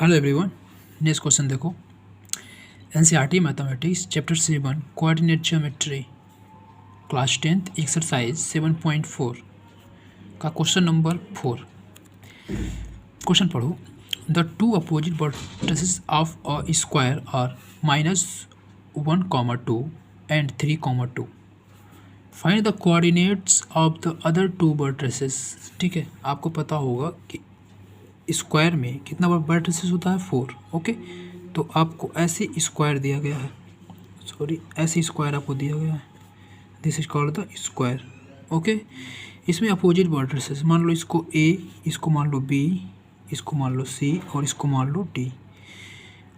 Hello everyone. Next question देखो। NCERT mathematics chapter 7 coordinate geometry class 10th exercise 7.4 का question number 4। Question पढ़ो। The two opposite vertices of a square are -1, 2 and 3, 2। Find the coordinates of the other two vertices. ठीक है, आपको पता होगा कि square में कितना वर्टिसेस होता है 4। ओके, तो आपको ऐसे स्क्वायर दिया गया है, ऐसे स्क्वायर आपको दिया गया है। This is called the square. Okay, इसमें अपोजिट वर्टिसेस मान लो इसको ए, इसको मान लो बी, इसको मान लो सी और इसको मान लो डी।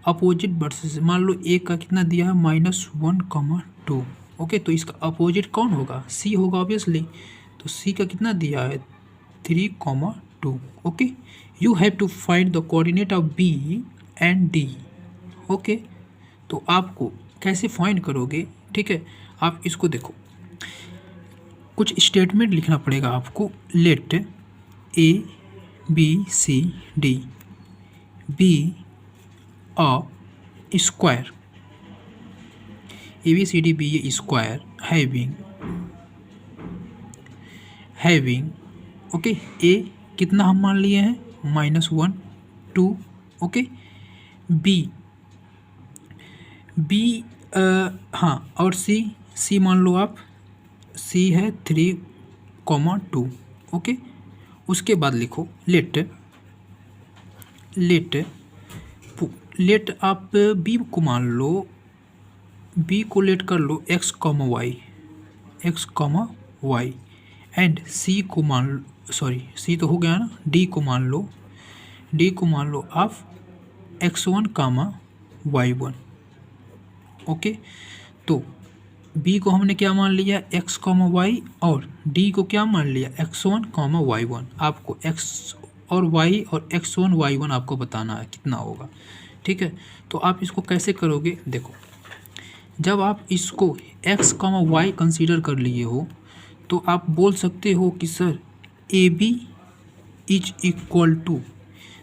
अपोजिट वर्टिसेस मान लो ए का कितना दिया है -1, 2। ओके, तो इसका अपोजिट कौन होगा? सी होगा ऑब्वियसली। तो सी का कितना दिया है 3, 2। Okay, you have to find the coordinate of B and D. Okay, तो आपको कैसे फाइंड करोगे? ठीक है, आप इसको देखो, कुछ स्टेटमेंट लिखना पड़ेगा आपको। Let A B C D be a square, A B C D B A square having okay, ए कितना हम मान लिए हैं -1, 2। ओके, बी हाँ, और सी मान लो आप, सी है 3, 2। ओके, उसके बाद लिखो लेट आप बी को मान लो, बी को लेट कर लो x, y एंड सी को मान लो, सी तो हो गया ना, डी को मान लो आप x1, y1। ओके, तो बी को हमने क्या मान लिया x, y और डी को क्या मान लिया x1, y1। आपको x और y और x1, y1 आपको बताना है कितना होगा। ठीक है, तो आप इसको कैसे करोगे? देखो, जब आप इसको x, y कंसीडर कर लिए हो तो आप बोल सकते हो कि sir A B is equal to,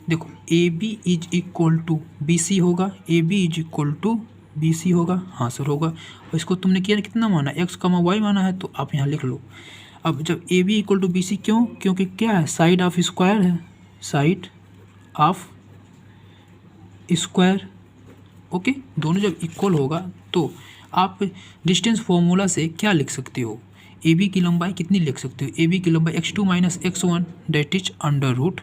देखो A B is equal to B C होगा, A B is equal to B C होगा। हाँ सर होगा। और इसको तुमने कितना माना x, y माना है, तो आप यहाँ लिख लो। अब जब A B equal to B C, क्यों? क्योंकि क्या है, साइड ऑफ स्क्वायर है, साइड ऑफ स्क्वायर। ओके, दोनों जब इक्वल होगा तो आप डिस्टेंस फॉर्मूला से क्या लिख सकते हो? ए बी की लंबाई कितनी लिख सकते हो? ए बी की लंबाई x2 - x1 that is under root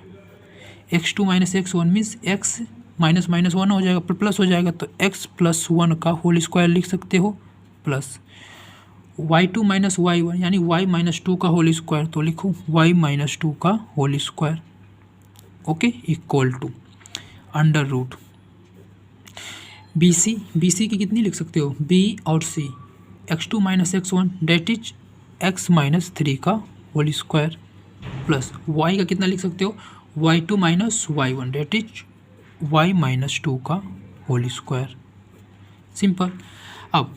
x2 - x1 means x -1 हो जाएगा, प्लस हो जाएगा, तो x + 1 का होल स्क्वायर लिख सकते हो, प्लस y2 - y1 यानी y -2 का होल स्क्वायर, तो लिखो y -2 का whole square. Okay, equal to under root B C की कितनी लिख सकते हो? b और c x2 - x1 that is x -3 का होल स्क्वायर, प्लस y का कितना लिख सकते हो? y2 - y1 that is y -2 का होल स्क्वायर। सिंपल। अब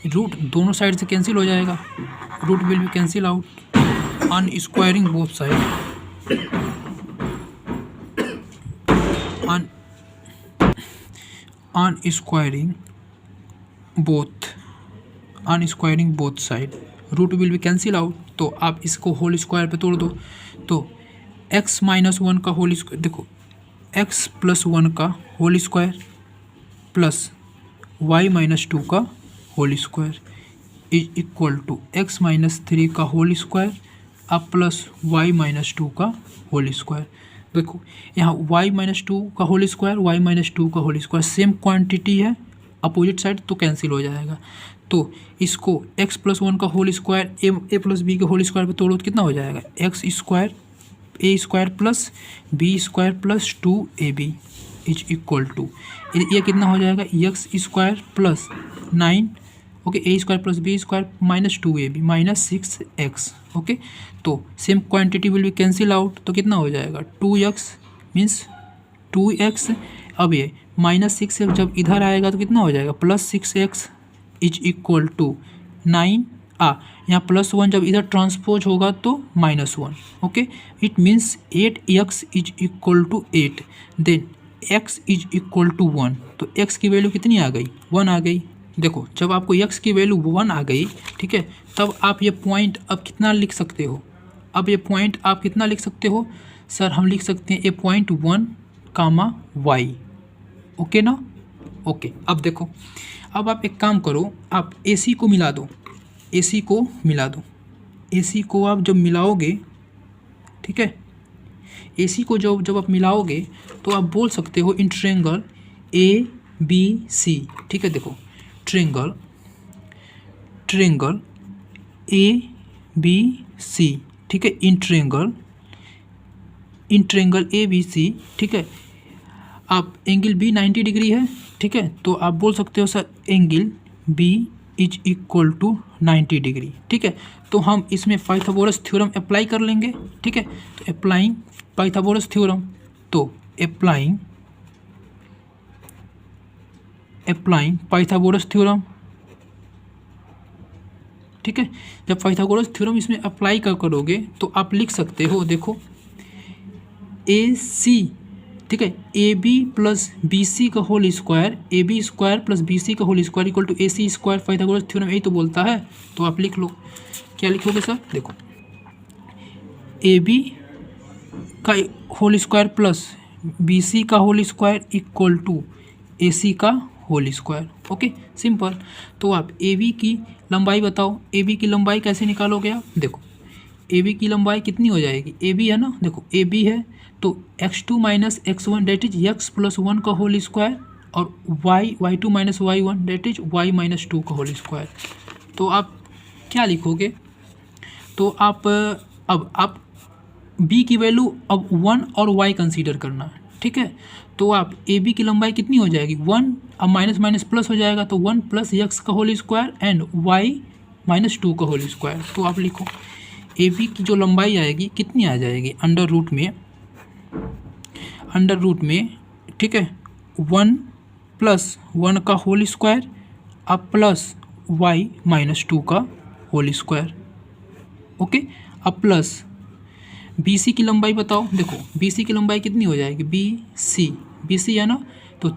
रूट दोनों साइड से कैंसिल हो जाएगा, root will be cancel out on squaring both side, on squaring both side root will be cancel out. तो आप इसको होल स्क्वायर पे तोड़ दो, तो x -1 का होल स्क्वायर, देखो x + 1 का होल स्क्वायर प्लस y -2 का whole square is equal to x -3 का होल स्क्वायर अब प्लस y -2 का होल स्क्वायर। देखो यहाँ y -2 का होल स्क्वायर, y -2 का होल स्क्वायर सेम क्वांटिटी है, अपोजिट साइड, तो कैंसिल हो जाएगा। तो इसको x + 1 का होल स्क्वायर a + b के होल स्क्वायर पे तोड़ो तो कितना हो जाएगा? x square a square plus b square plus 2ab is equal to, ये कितना हो जाएगा? x square plus 9 okay, a square plus b square -2ab -6x। Okay, तो same quantity will be cancel out, तो कितना हो जाएगा? 2x means 2x। अब ये -6x जब इधर आएगा तो कितना हो जाएगा? +6x is equal to 9। यहाँ +1 जब इधर ट्रांसपोज होगा तो -1। Okay, it means 8x is equal to 8। Then x is equal to 1, तो x की वैल्यू कितनी आ गई, 1 आ गई। देखो जब आपको x की वैल्यू 1 आ गई, ठीक है, तब आप ये पॉइंट अब कितना लिख सकते हो, अब ये पॉइंट आप कितना लिख सकते हो सर, हम लिख सकते हैं ए पॉइंट 1 कामा वाई, ओके ना, ओके। अब देखो, अब आप एक काम करो, आप AC को मिला दो, AC को मिला दो, AC को आप जब मिलाओगे, ठीक है, AC को जब आप मिलाओगे तो आप बोल सकते हो इन ट्रायंगल ABC, ठीक है, देखो ट्रायंगल ABC, ठीक है, इन ट्रायंगल ABC, ठीक है, आप एंगल B 90 डिग्री है, ठीक है, तो आप बोल सकते हो sir angle B is equal to 90 degree, ठीक है। तो हम इसमें पाइथागोरस थ्योरम अप्लाई कर लेंगे, ठीक है, तो अप्लाइंग पाइथागोरस थ्योरम, तो अप्लाइंग पाइथागोरस थ्योरम, ठीक है। जब पाइथागोरस थ्योरम इसमें अप्लाई करोगे तो आप लिख सकते हो, देखो AC, ठीक है, AB प्लस BC का whole square, AB square plus BC का whole square equal to AC square, Pythagoras theorem यही तो बोलता है। तो आप लिख लो, क्या लिखोगे सर, देखो AB का होल स्क्वायर प्लस BC का whole square equal to AC का होल स्क्वायर, ओके, सिंपल। तो आप AB की लंबाई बताओ, AB की लंबाई कैसे निकालोगे आप, देखो AB की लंबाई कितनी हो जाएगी, AB है ना, देखो AB है तो x2 minus x1 that is x plus 1 का होल स्क्वायर, और y2 minus y1 that is y minus 2 का होल स्क्वायर। तो आप क्या लिखोगे, तो आप अब आप b की वैल्यू अब 1 और y कंसीडर करना, ठीक है। तो आप AB की लंबाई कितनी हो जाएगी, 1, अब माइनस माइनस प्लस हो जाएगा, तो 1 प्लस x का whole square and y minus 2 का होल स्क्वायर। तो आप लिखो AB की जो लंबाई आएगी कितनी आ जाएगी, अंडर रूट में, ठीक है, 1 प्लस 1 का होल स्क्वायर अब प्लस y माइनस 2 का होल स्क्वायर, ओके। अब प्लस BC की लंबाई बताओ, देखो BC की लंबाई कितनी हो जाएगी, BC है ना, तो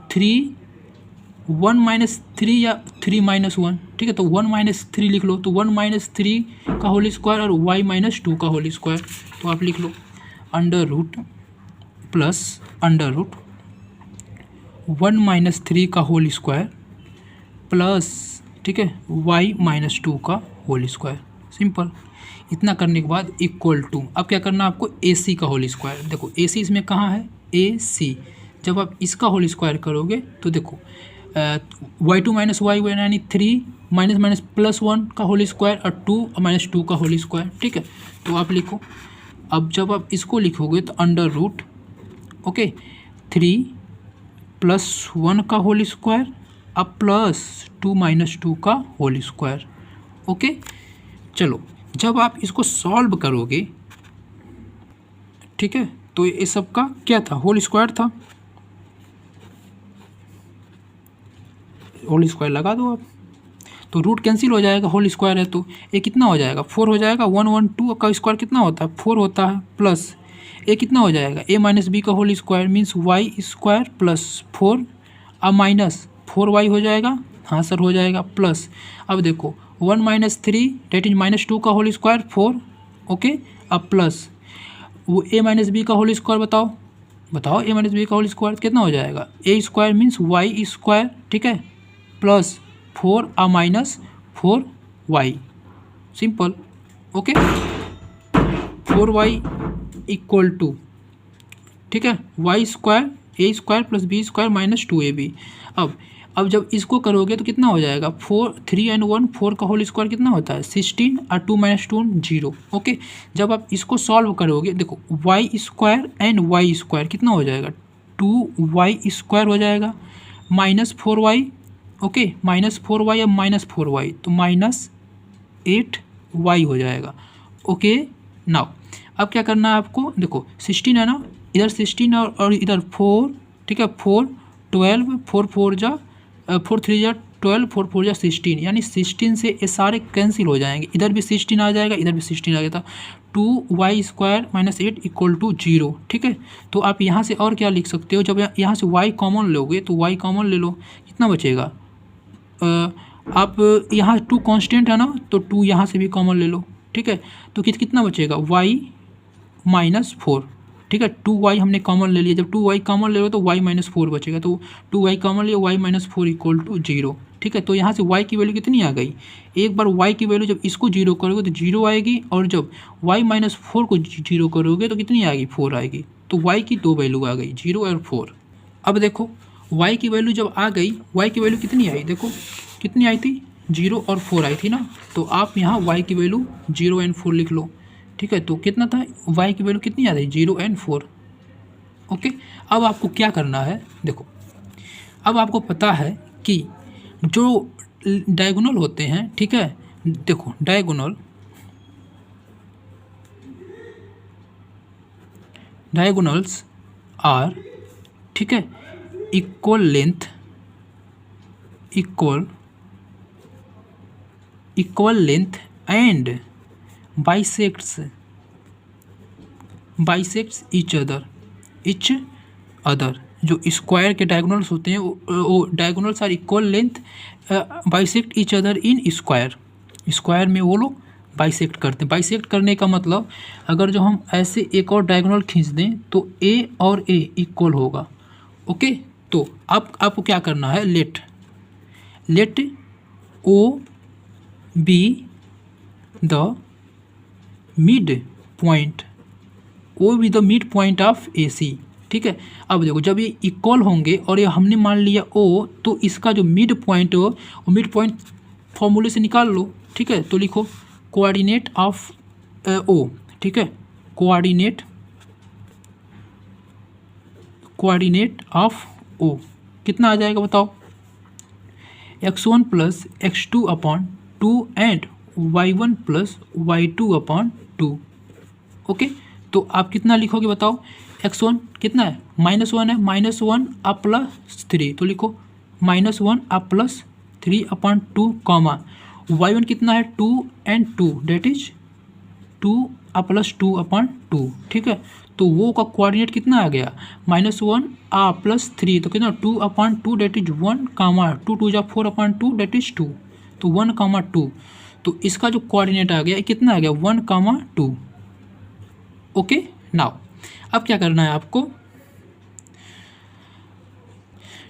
1 माइनस 3 या 3 माइनस 1, ठीक है, तो 1 माइनस 3 लिख लो, तो 1 माइनस 3 का होल स्क्वायर और y माइनस 2 का होल स्क्वायर। तो आप लिख लो under root plus under root 1 minus 3 का होल स्क्वायर प्लस, ठीक है, y माइनस 2 का होल स्क्वायर, सिंपल। इतना करने के बाद इक्वल टू, अब क्या करना है आपको, AC का होल स्क्वायर, देखो AC इसमें कहाँ है, AC, जब आप इसका होल स्क्वायर करोगे तो देखो y2 माइनस y1 यानी 3 माइनस माइनस प्लस 1 का होल स्क्वायर और 2 माइनस 2 का होल स्क्वायर, ठीक है। तो आप लिखो, अब जब आप इसको लिखोगे तो अंडर रूट, ओके, 3 प्लस 1 का होल स्क्वायर अब प्लस 2 माइनस 2 का होल स्क्वायर, ओके। चलो जब आप इसको सॉल्व करोगे, ठीक है, तो ये सब का क्या था, होल स्क्वायर था, होल स्क्वायर लगा दो आप, तो रूट कैंसिल हो जाएगा, होल स्क्वायर है तो ये कितना हो जाएगा, 4 हो जाएगा, 1 1 2 का स्क्वायर कितना होता है, 4 होता है, प्लस ये कितना हो जाएगा, a माइनस बी का whole square means y square plus 4, अब माइनस 4y हो जाएगा, हाँ सर हो जाएगा, प्लस अब देखो 1 माइनस 3 डेट इज माइनस 2 का होल स्क्वायर 4, ओके, अब प्लस वो a माइनस बी का होल स्क्वायर बताओ a माइनस बी का होल स्क्वायर कितना हो जाएगा, a square means y square, ठीक है, प्लस 4 और minus 4y, simple, okay, 4y equal to, ठीक है, y square a square plus b square minus 2ab। अब जब इसको करोगे तो कितना हो जाएगा, 4 3 एंड 1 4 का होल स्क्वायर कितना होता है 16 और 2 माइनस 2 0, ओके। जब आप इसको सॉल्व करोगे देखो y square and y square कितना हो जाएगा, 2y स्क्वायर हो जाएगा minus 4y, okay, minus 4y अब माइनस 4y तो माइनस 8y हो जाएगा, ओके। नाउ अब क्या करना है आपको, देखो 16 है ना, इधर 16 और इधर 4, ठीक है, 4 12 4 4 जा 4 3 जा 12 4 4 या 16, यानी 16 से ये सारे कैंसिल हो जाएंगे, इधर भी 16 आ जाएगा, इधर भी 16 आ जाएगा, 2y² - 8 = 0। ठीक है, तो आप यहाँ से और क्या लिख सकते हो, जब यहाँ से y कॉमन लोगे तो y कॉमन ले लो, कितना बचेगा, आप यहाँ 2 कांस्टेंट है ना, तो 2 यहाँ से भी कॉमन ले लो। ठीक है, तो कितना बचेगा, y - 4। ठीक है, 2y हमने कॉमन ले लिया, जब 2y कॉमन ले लो तो y - 4 बचेगा, तो 2y कॉमन लिया, y - 4 = 0। ठीक है, तो यहाँ से y की वैल्यू कितनी आ गई, एक बार y की वैल्यू जब इसको 0 करोगे तो 0 आएगी, और जब y - 4 को 0 करोगे तो कितनी आएगी, 4 आएगी। तो y की 2 वैल्यू आ गई, 0 और 4। अब देखो y की वैल्यू जब आ गई, y की वैल्यू कितनी आई, देखो कितनी आई थी, 0 और 4 आई थी ना, तो आप यहाँ y की वैल्यू 0 और 4 लिख लो। ठीक है, तो कितना था, y की वैल्यू कितनी आ रही, 0 और 4। ओके, अब आपको क्या करना है, देखो अब आपको पता है कि जो डायगोनल होते हैं, ठीक है, देखो डायगोनल्स आर, ठीक है, equal length and bisects each other. जो स्क्वायर के डायगोनल्स होते हैं वो diagonals are equal length bisect each other in square में वो लोग बाइसेक्ट करते हैं। बाइसेक्ट करने का मतलब, अगर जो हम ऐसे एक और डायगोनल खींच दें तो a और a इक्वल होगा। ओके, तो आपको क्या करना है, let O be the mid point of AC। ठीक है, अब देखो जब ये इक्वल होंगे और ये हमने मान लिया O, तो इसका जो मिड पॉइंट हो वो मिड पॉइंट फॉर्मूले से निकाल लो। ठीक है, तो लिखो कोऑर्डिनेट ऑफ O। ठीक है, कोऑर्डिनेट ऑफ O कितना आ जाएगा बताओ, x1 + x2/2 and y1 + y2/2। Okay, तो आप कितना लिखोगे बताओ, x1 कितना है, -1 है, -1 आप +3, तो लिखो -1 आप +3/2 कॉमा, y1 कितना है, 2 एंड 2 डेट इज 2 आप +2/2। ठीक है, तो वो का कोऑर्डिनेट कितना आ गया, -1 आप +3, तो कितना 2/2 that is 1 comma 2 2 = 4/2 that is 2, तो 1,2। तो इसका जो कोऑर्डिनेट आ गया कितना आ गया, 1,2। ओके, नाउ अब क्या करना है आपको,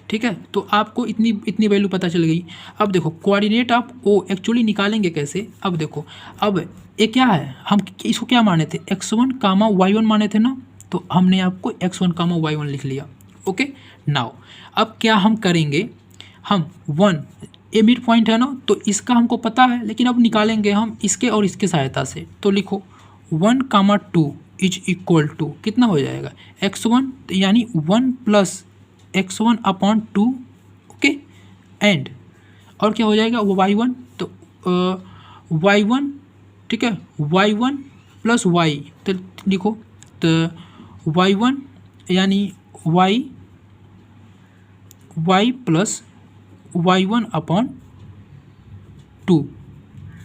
ठीक है, तो आपको इतनी वैल्यू पता चल गई। अब देखो कोऑर्डिनेट ऑफ O एक्चुअली निकालेंगे कैसे, अब देखो, अब ये क्या है, हम इसको क्या माने थे, x1, y1 माने थे ना, तो हमने आपको x1, y1 लिख लिया। ओके, नाउ अब क्या हम करेंगे, हम 1 ए मिड पॉइंट है ना, तो इसका हमको पता है, लेकिन अब निकालेंगे हम इसके और इसके सहायता से। तो लिखो 1, 2 इज इक्वल टू कितना हो जाएगा, x1 यानी 1 + x1/2। ओके, एंड और क्या हो जाएगा, वो y1, तो y1, ठीक है, y1 + y, तो लिखो तो y1 यानी y + y1/2।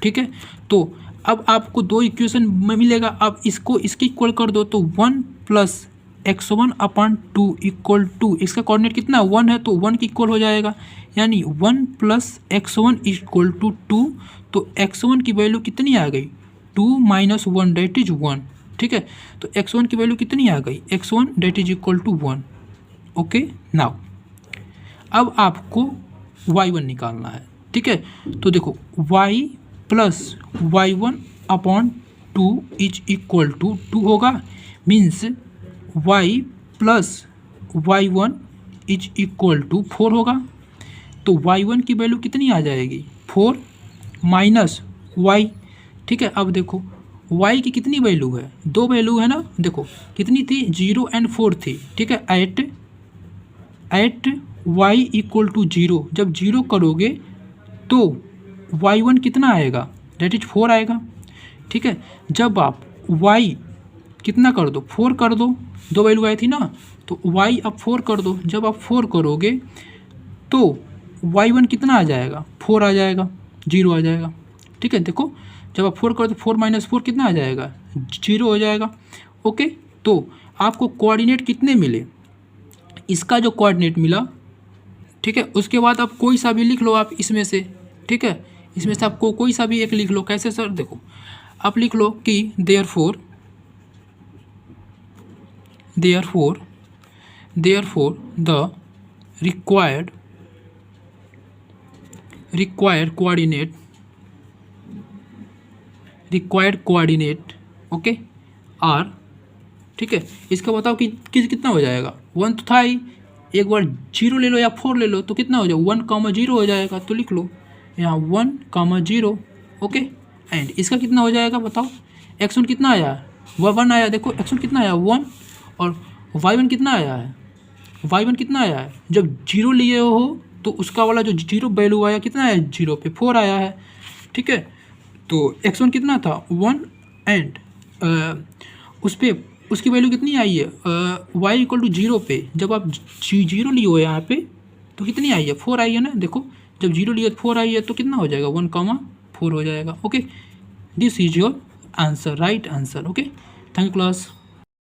ठीक है, तो अब आपको 2 इक्वेशन में मिलेगा, अब इसको इसके इक्वल कर दो, तो 1 + x1/2 = इसका कोऑर्डिनेट कितना 1 है, तो 1 के इक्वल हो जाएगा, यानी 1 + x1 = 2। तो x1 की वैल्यू कितनी आ गई, 2 - 1 डेट इज 1। ठीक है, तो x1 की वैल्यू कितनी आ गई, x1 that is equal to 1। Okay, now अब आपको y1 निकालना है। ठीक है, तो देखो y + y1/2 is equal to 2 होगा, means y + y1 is equal to 4 होगा। तो y1 की वैल्यू कितनी आ जाएगी, 4 - y। ठीक है, अब देखो y की कितनी वैल्यू है, 2 वैल्यू है ना, देखो कितनी थी, 0 और 4 थी। ठीक है, एट y = 0, जब 0 करोगे तो y1 कितना आएगा, डेट इज 4 आएगा। ठीक है, जब आप y कितना कर दो, 4 कर दो, 2 वैल्यू आई थी ना, तो y अब 4 कर दो, जब आप 4 करोगे तो y1 कितना आ जाएगा, 4 आ जाएगा, 0 आ जाएगा। ठीक है, देखो जब आप 4 करो तो 4 - 4 कितना आ जाएगा, 0 हो जाएगा। ओके, तो आपको कोऑर्डिनेट कितने मिले, इसका जो कोऑर्डिनेट मिला, ठीक है, उसके बाद आप कोई सा भी लिख लो आप इसमें से। ठीक है, इसमें से आपको कोई सा भी एक लिख लो। कैसे सर, देखो आप लिख लो कि therefore the required coordinate okay are. ठीक है, इसका बताओ कि कितना हो जाएगा, 1 तो था ही, एक बार 0 ले लो या 4 ले लो तो कितना हो जाएगा, 1, 0 हो जाएगा। तो लिख लो यहाँ 1, 0 ओके। एंड इसका कितना हो जाएगा बताओ, x1 कितना आया है, 1 आया। देखो x1 कितना आया 1, और y1 कितना आया है, y1 कितना आया है, जब 0 लिए हो तो उसका वाला जो 0 वैल्यू आया कितना है, 0 पे 4 आया है। ठीक है, तो x1 कितना था 1, एंड उस पर उसकी वैल्यू कितनी आई है, y = 0 पे जब आप 0 लिए हो यहाँ पे तो कितनी आई है, 4 आई है ना। देखो जब 0 लिए 4 आई है तो कितना हो जाएगा, 1, 4 हो जाएगा। Okay, this is your answer, right answer. Okay, thank you class.